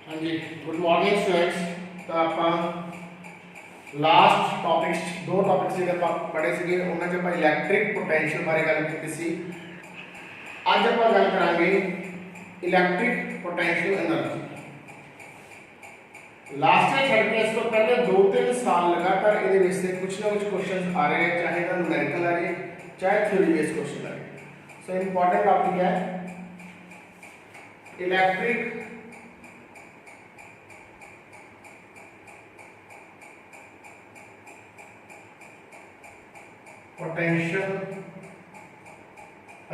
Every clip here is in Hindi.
हाँ जी, गुड मॉर्निंग स्टूडेंट्स। तो आप लास्ट टॉपिक्स दो टॉपिक्स ਜਿਹੜੇ ਆਪਾਂ ਪੜ੍ਹੇ ਸੀਗੇ ਉਹਨਾਂ 'ਚ ਆਪਾਂ ਇਲੈਕਟ੍ਰਿਕ ਪੋਟੈਂਸ਼ੀਅਲ ਬਾਰੇ ਗੱਲ ਕੀਤੀ ਸੀ। ਅੱਜ ਆਪਾਂ ਗੱਲ ਕਰਾਂਗੇ electric potential energy. Last year ਛੱਡ ਕੇ ਇਸ ਤੋਂ ਪਹਿਲੇ 2-3 ਸਾਲ ਲਗਾਤਾਰ ਇਹਦੇ ਵਿੱਚ ਤੇ ਕੁਝ ਨਾ ਕੁਝ ਕੁਐਸਚਨਸ ਆ ਰਹੇ, ਚਾਹੇ ਤਾਂ ਨੂਮੈਰੀਕਲ ਆ ਰਹੇ ਚਾਹੇ ਥਿਊਰੀ ਬੇਸਡ ਕੁਐਸਚਨ ਆ ਰਹੇ। ਸੋ ਇੰਪॉर्टेंट टॉपिक है इलेक्ट्रिक पोटेंशियल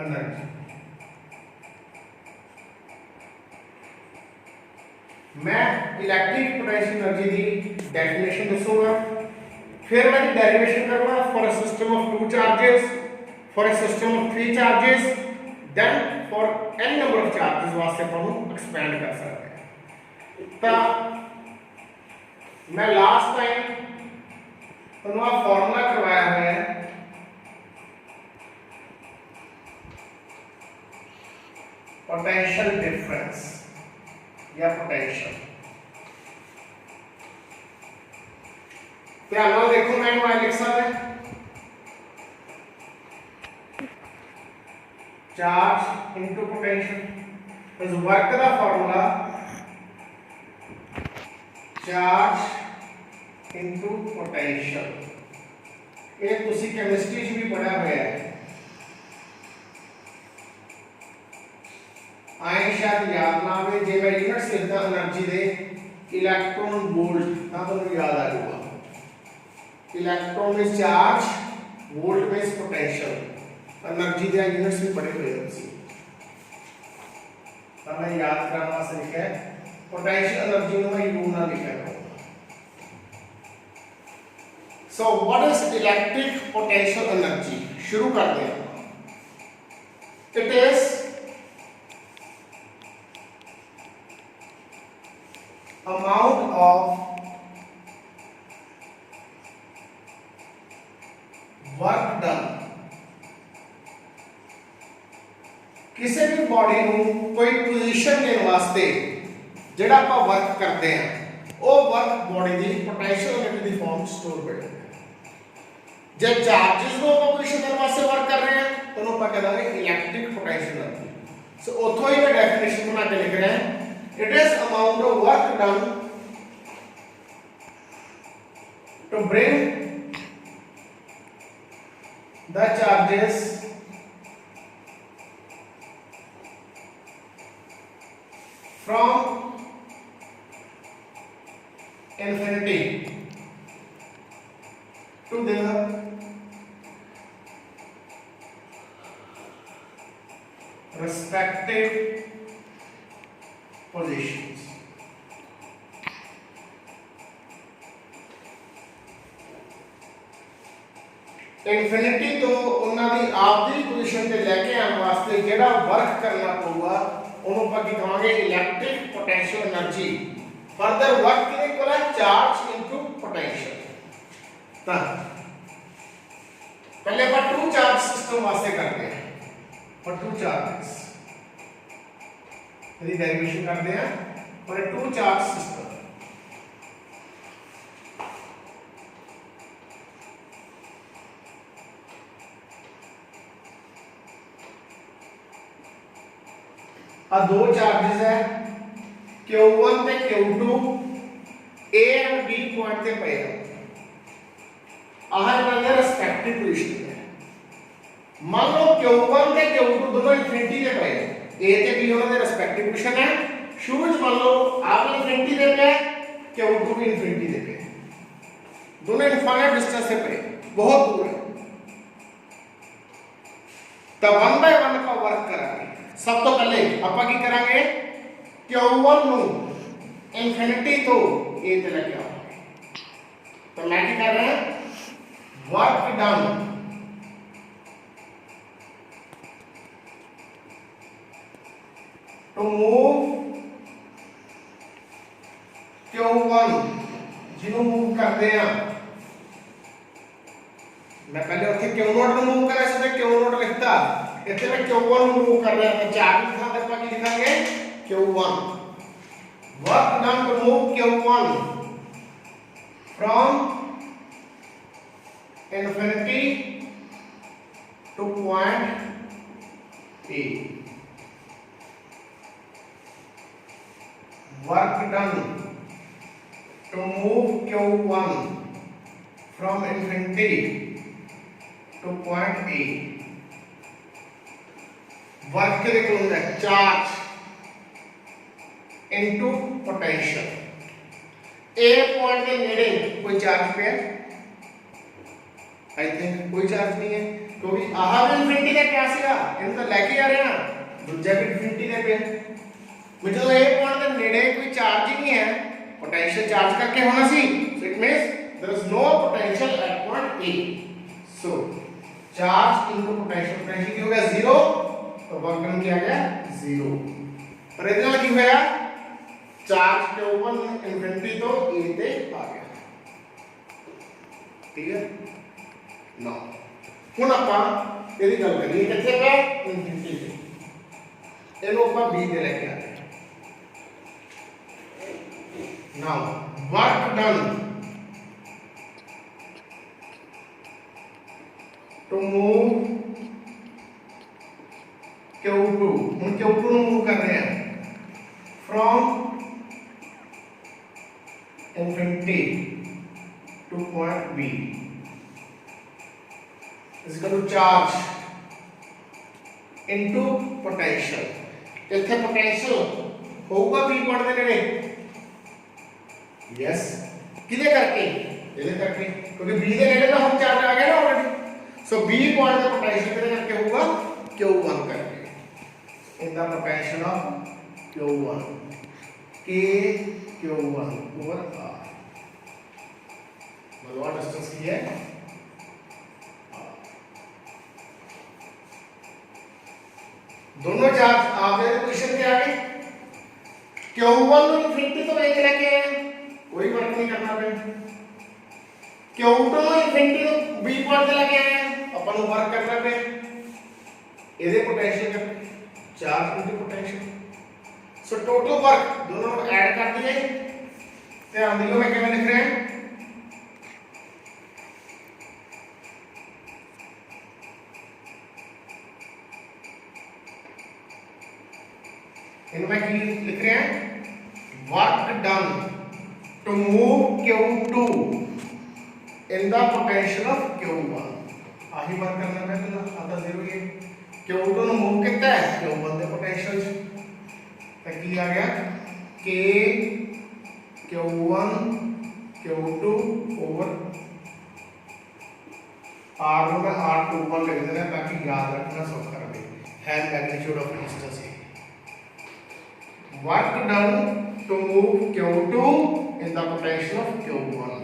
एनर्जी। मैं इलेक्ट्रिक पोटेंशियल एनर्जी की डेफिनेशन दसूंगा, फिर मैं डेरिवेशन करूंगा for a system of 2 charges, for a system of 3 charges, then for n number of charges वास्ते हम एक्सपेंड कर सकते हैं। तो मैं लास्ट टाइम तुहानू आ फॉर्मूला करवाया हुआ है पोटेंशियल डिफरेंस या पोटेंशियल। ध्यान नाल देखो, मैं लिख सकता charge into potential is work का फॉर्मूला चार्ज इनटू पोटेंशियल। ये तुसी केमिस्ट्री च भी पढ़ा हुआ है, आए शायद याद ना आवे। जे मैं यूनिट लिखता एनर्जी दे इलेक्ट्रॉन वोल्ट ना तो याद आ जाएगा। इलेक्ट्रॉन में चार्ज, वोल्ट में पोटेंशियल, एनर्जी दे यूनिट्स भी पढ़े हुए हैं। तो मैं याद कराने वास्ते लिखा है पोटेंशियल एनर्जी को मैं यू ना लिखा है। So what is electric potential energy? शुरू करते हैं। It is amount of work done। किसी भी बॉडी ਨੂੰ कोई पोजीशन देने वास्ते ਜਿਹੜਾ ਆਪਾਂ वर्क करते हैं वो वर्क बॉडी ਦੀ पोटेंशियल एनर्जी ਦੀ फॉर्म स्टोर करते हैं। ਜੇ ਚਾਰजेस ਨੂੰ ਆਪਾਂ पोजीशन देने वास्ते वर्क कर रहे हैं तो ਉਹਨੂੰ ਆਪਾਂ ਕਹਿੰਦੇ इलेक्ट्रिक पोटेंशियल एनर्जी। सो ਉੱਥੋਂ ਹੀ ਮੈਂ डेफिनेशन बना के लिख रहा है, it is amount of work done to bring the charges from infinity to their respective positions। Infinity तो उन्होंने आपकी पोजीशन से लेके आने वास्ते जेड़ा वर्क करना पड़ेगा उन्होंने ਆਪਾਂ ਕੀ ਕਹਾਂਗੇ electric potential energy. Further work किने कोला चार्ज इनटू पोटेंशियल। तो पहले अपन 2 चार्ज सिस्टम वास्ते करते हैं। फॉर 2 चार्जेस यदि डेरिवेशन करते हैं फॉर 2 चार्ज सिस्टम। आ 2 चार्जेस है Q1 ते Q2 A and B point ते पे है। आह इनका रिस्पेक्टिव पोजीशन है। मान लो Q1 ते Q2 दोनों इंफिनिटी ते पे है, A ते B उन्होंने रिस्पेक्टिव पोजीशन है। शुरू में मान लो आप इंफिनिटी दे पे Q2 भी इंफिनिटी दे पे, दोनों इनफाइनाइट डिस्टेंस से पे बहुत दूर है। तो 1 बाय 1 का वर्क करांगे। सब तो पहले ਆਪਾਂ ਕੀ ਕਰਾਂਗੇ Q1 ਨੂੰ ਇਨਫਿਨਿਟੀ ਤੋਂ A ਤੇ ਲੈ ਕੇ ਆਵਾਂਗੇ। तो मैं क्या कर रहा हूं work done to move Q1 ਜਿਹਨੂੰ मूव करते हैं। मैं पहले ਉੱਥੇ Q0 ਨੂੰ मूव ਕਰਿਆ ਸੀ ਤੇ Q0 ਲਿਖਤਾ, ਇੱਥੇ ਮੈਂ Q1 ਨੂੰ मूव कर रहा है। चार्ज की थां पे ਆਪਾਂ ਕੀ ਲਿਖਾਂਗੇ Q1 work move Q1 from infinity to point A. Work done to move Q1 from infinity to point A. Work के देखो होता है चार्ज इनटू पोटेंशियल। ए पॉइंट के नेड़े कोई चार्ज पे है? आई थिंक कोई चार्ज नहीं है, क्योंकि आह भी इनफिनिटी के प्यास सीगा इन तो लेके आ रहे ना दूसरा भी इनफिनिटी के पे मुझे तो ए पॉइंट के नेड़े कोई चार्ज ही नहीं है, पोटेंशियल चार्ज करके होना C, so it means there is no potential at point A. So charge into potential, potential क्या हो गया 0, तो वर्क डन क्या आ गया 0। पर इतना की होया चार्ज के ऊपर इनफिनिटी तो ए ते आ गया, ठीक है ना। ਹੁਣ ਆਪਾਂ ਇਹਦੀ ਗੱਲ ਕਰੀਏ ਕਿੱਥੇ ਪੈ ਇਨਫਿਨਿਟੀ ਤੇ, ਇਹਨੂੰ ਆਪਾਂ b ਤੇ ਲੈ ਕੇ ਆ ਰਹੇ ਹਾਂ। Now work done to move Q2, ਹੁਣ Q2 ਨੂੰ ਮੂਵ ਕਰ ਰਹੇ ਹਾਂ from infinity to point B is equal to charge into potential। ਇੱਥੇ potential ਹੋਊਗਾ B ਪॉइंਟ ਦੇ ਨੇੜੇ, ਯੈਸ ਕਿਹਦੇ ਕਰਕੇ? ਇਹਦੇ ਕਰਕੇ, ਕਿਉਂਕਿ B ਦੇ ਨੇੜੇ ਤਾਂ ਹੁਣ ਚਾਰਜ ਆ ਗਿਆ ਨਾ ਆਲਰੇਡੀ। ਸੋ B ਪॉइंਟ ਦਾ potential ਕਿਹਦੇ ਕਰਕੇ ਹੋਊਗਾ? Q1 ਕਰਕੇ। in the potential of Q1 K Q1 over R, मतलब डिस्टेंस की है दोनों चार्ज आपने क्वेश्चन के आगे Q1 ਨੂੰ इनफिनिटी तो एक लेके आए, कोई वर्क नहीं करना पे। Q2 ਨੂੰ इनफिनिटी तो B पॉइंट ਤੇ लेके आए, अपन ਨੂੰ वर्क करना पे। ਇਹਦੇ पोटेंशियल का charge into potential, so total work दोनों को ऐड कर दिए। ध्यान दियो मैं क्या लिख रहे हैं, इनमें की लिख रहे हैं work done to move Q2 in the potential of Q1। आही वर्क करना है तो आता 0 ये Q2 ਨੂੰ मूव कितना है Q1 ਦੇ पोटेंशियल तो की आ गया K Q1 Q2 over R को मैं R21 लिख देना ताकि याद रखना सौखा रहे, है magnitude of distance. Work done to move Q2 in the potential of Q1,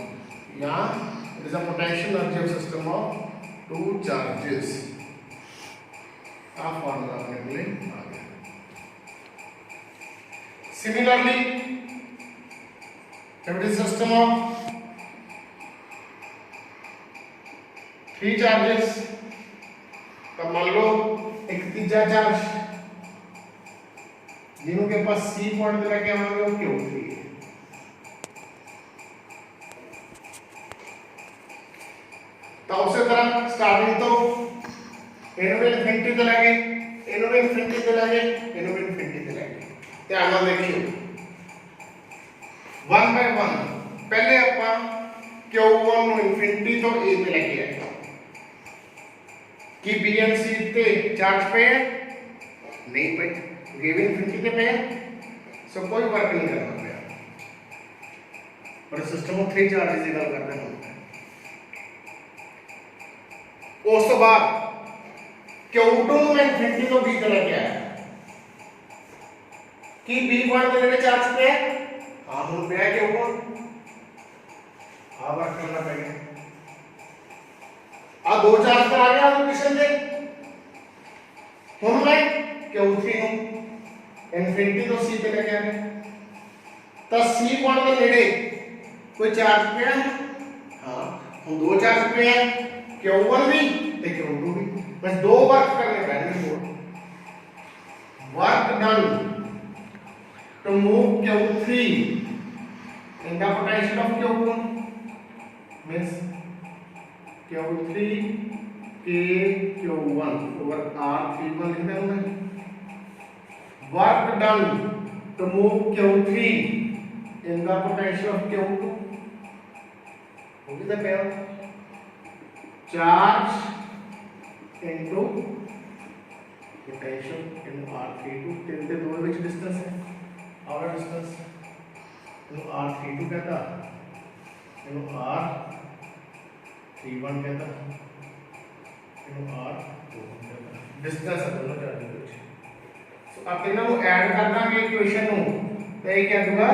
yeah, it is a potential energy of system of two charges। आप फॉर्मूला अपने को ले आ गया। Similarly, if it is system of three charges, तो मान लो एक तीसरा चार्ज जिनके पास C पॉइंट पे लेके आएंगे वो Q3 है। तो उसी तरह स्टार्टिंग तो इनोवेट इनफिनिटी पे लगे, इनोवेट इनफिनिटी पे लगे, इनोवेट इनफिनिटी पे लगे। ध्यान ਨਾਲ देखियो 1 by 1 पहले अपन Q1 ਨੂੰ ਇਨਫਿਨਿਟੀ ਤੋਂ A पे लेके आए कि B and C पे चार्ज पे है नहीं पे, गिवन इनफिनिटी पे है, सो कोई वर्क नहीं करना पड़ा। पर सिस्टम ऑफ 3 चार्जेस की गल करते हैं। उस तो बाद Q2 में इनफिनिटी तो B पे लेके आया कि B पॉइंट पे मेरे चार्ज पे है, हां हम पे है Q1, हां वर्क करना पड़ेगा। आ दो चार्ज पर आ गया क्वेश्चन दे, हम मैं Q3 ਨੂੰ इनफिनिटी तो C पे लेके आए, तो C पॉइंट के नेड़े कोई चार्ज पे है, हां हम दो चार्ज पे है Q1 भी ते Q2 भी, बस दो वर्क करने पड़ेंगे। Work done to move Q3 in the potential of Q1 means Q3 K Q1 over R31 लिख दें मैं work done to move Q3 in the potential of Q2 होगी तो क्या charge into potential in R32 तीन के दो बीच distance है our distance इन्हों R32 कहता इन्हों R31 कहता इन्हों R21 कहता distance है दोनों चार्ज के बीच सो अब इन्हों ऐड करना के इक्वेशन नु तो ये क्या होगा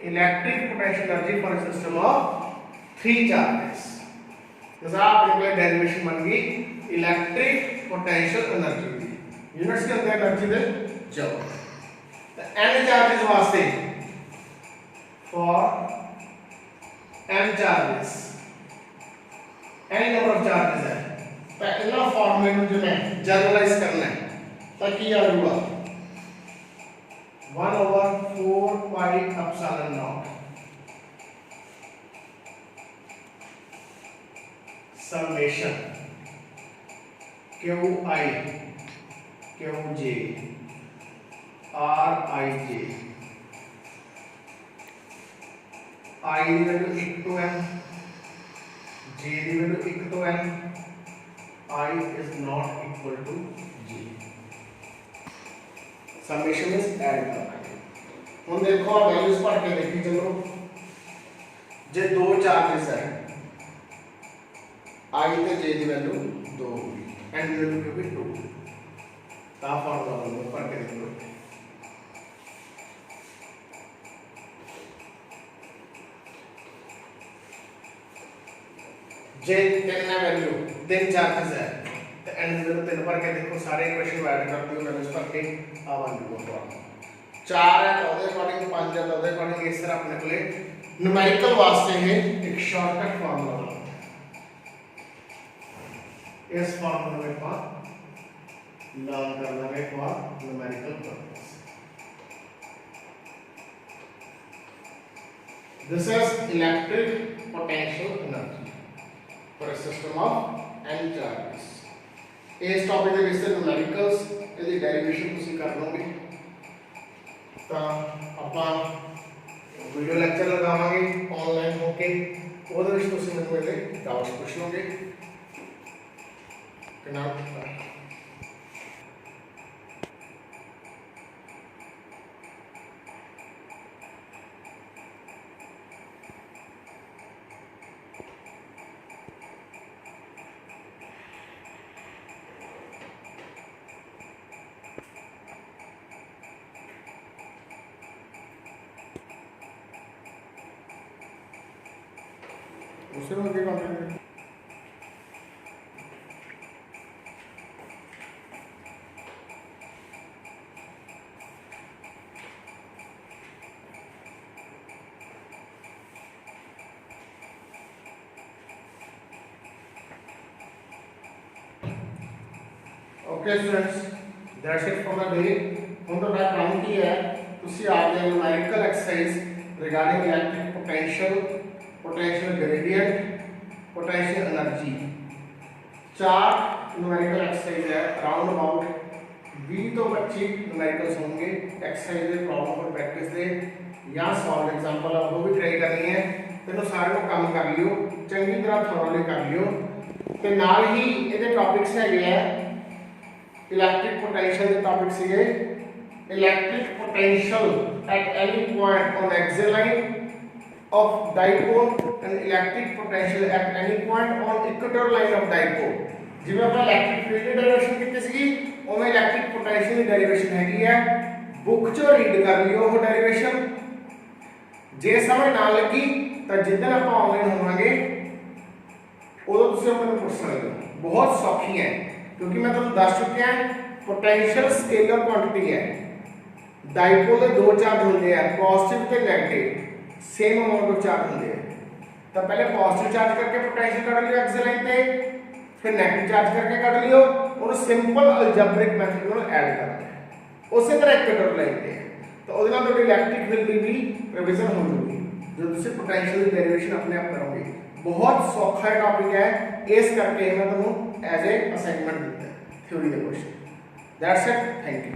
electric potential energy for a system of 3 charges जैसा आपने डेरिवेशन बन गई इलेक्ट्रिक पोटेंशियल एनर्जी यूनिट्स के अंदर एनर्जी दे जूल तो n चार्जेस वास्ते for n charges n number of charges है तो इतना फॉर्मूले में जो मैं जनरलाइज करना है तो क्या होगा 1/4 pi epsilon not summation QI QJ RIJ I the value 1 ਤੋਂ n J ਦੀ ਵੈਲਿਊ 1 ਤੋਂ n I is not equal to J summation is add करना ਹੁਣ ਦੇਖੋ ਆ ਵੈਲਿਊਜ਼ ਪੜ ਕੇ ਦੇਖੀ ਚਲੋ ਜੇ ਦੋ ਚਾਰजेस ਹੈ I ਤੇ J ਦੀ ਵੈਲਿਊ 2 ਹੋਗੀ n ਦੀ ਵੈਲਿਊ ਵੀ 2 ਤਾਂ ਫਾਰਮੂਲਾ ਨੂੰ ਪੜ ਕੇ ਦੇਖੋ J तीन है वैल्यू तीन चार्जेस है तो n की वैल्यू 3 पढ़ के देखो सारे इक्वेशन ऐड कर दियो वैल्यूज पढ़ के आ बन गया 4 है तो ਉਹਦੇ ਅਕॉर्डिंग 5 है तो ਉਹਦੇ ਅਕॉर्डिंग इस तरह अपने कोले न्यूमेरिकल वास्ते है एक शॉर्टकट फार्मूला बना इस फार्मूले में का लर्न करना है for numerical purpose this is electric potential energy for a system of n charges इस टॉपिक ਦੇ ਵਿੱਚ न्यूमेरिकल्स ਇਹਦੀ ਡੈਰੀਵੇਸ਼ਨ ਤੁਸੀਂ ਕਰ ਲਓਗੇ ਤਾਂ ਆਪਾਂ ਵੀਡੀਓ ਲੈਕਚਰ ਲਗਾਵਾਂਗੇ ਆਨਲਾਈਨ ਹੋ ਕੇ ਉਹਦੇ ਵਿੱਚ ਤੁਸੀਂ ਮੈਨੂੰ ਇਹਦੇ ਡਾਊਟਸ ਪੁੱਛ ਲਓਗੇ ਕਿ ਨਾ दूसरे में क्या बात है okay students that's it for the day हम तो मैं काम किया है ਤੁਸੀਂ ਆਪਦੇ numerical exercise regarding electric potential gradient potential energy चार न्यूमेरिकल एक्सरसाइज है अराउंड अबाउट 20 तो 25 न्यूमेरिकल्स होंगे एक्सरसाइज दे प्रॉब्लम और प्रैक्टिस दे या सॉल्व एग्जांपल आप वो भी ट्राई करनी है तेनों सारे को काम कर लियो चंगी तरह थोरोली कर लियो ते नाल ही ਇਹਦੇ टॉपिक्स हैगे है इलेक्ट्रिक पोटेंशियल के टॉपिक सीगे electric potential at any point on axial line of dipole and electric potential at any point on equatorial line of dipole जिਵੇਂ ਆਪਾਂ ਇਲੈਕਟ੍ਰਿਕ ਫੀਲਡ ਦੀ ਡੈਰੀਵੇਸ਼ਨ ਕੀਤੀ ਸੀਗੀ ਉਵੇਂ ਇਲੈਕਟ੍ਰਿਕ ਪੋਟੈਂਸ਼ੀਅਲ ਦੀ ਡੈਰੀਵੇਸ਼ਨ ਹੈਗੀ ਹੈ ਬੁੱਕ ਚੋਂ ਰੀਡ ਕਰ ਲਿਓ ਉਹ ਡੈਰੀਵੇਸ਼ਨ ਜੇ ਸਮਝ ਨਾ ਲੱਗੀ ਤਾਂ ਜਿੱਦਣ ਆਪਾਂ ਆਨਲਾਈਨ ਹੋਵਾਂਗੇ ਉਦੋਂ ਤੁਸੀਂ ਮੈਨੂੰ ਪੁੱਛ ਸਕਦੇ ਹੋ ਬਹੁਤ ਸੌਖੀ ਹੈ ਕਿਉਂਕਿ ਮੈਂ ਤੁਹਾਨੂੰ ਦੱਸ ਚੁੱਕਿਆ ਪੋਟੈਂਸ਼ੀਅਲ ਸਕੇਲਰ ਕੁਆਂਟੀਟੀ ਹੈ ਡਾਈਪੋਲ ਦੇ ਦੋ ਚਾਰਜ ਹੁੰਦੇ ਆ ਪੋਜ਼ਿਟਿਵ ਤੇ negative same amount of charge होंगे तो पहले पॉजिटिव चार्ज करके पोटेंशियल कट लियो एक्सियल लाइन पे फिर नेगेटिव चार्ज करके कट लियो और सिंपल अलजेब्रिक मेथड में ऐड करना है उसी तरह इक्वेटर लाइन पे तो ਉਹਦੇ ਨਾਲ ਤੁਹਾਡੀ ਇਲੈਕਟ੍ਰਿਕ ਫੀਲਡ ਦੀ ਵੀ ਰਿਵੀਜ਼ਨ ਹੋ ਜੂਗੀ ਜਦੋਂ ਤੁਸੀਂ ਪੋਟੈਂਸ਼ੀਅਲ ਦੀ ਡੈਰੀਵੇਸ਼ਨ ਆਪਣੇ ਆਪ ਕਰੋਗੇ। ਬਹੁਤ ਸੌਖਾ ਟੌਪਿਕ ਹੈ, ਇਸ ਕਰਕੇ ਮੈਂ ਤੁਹਾਨੂੰ ਐਜ਼ ਅ ਅਸਾਈਨਮੈਂਟ ਦਿੱਤਾ ਥਿਊਰੀ ਦੇ question. That's it, thank you.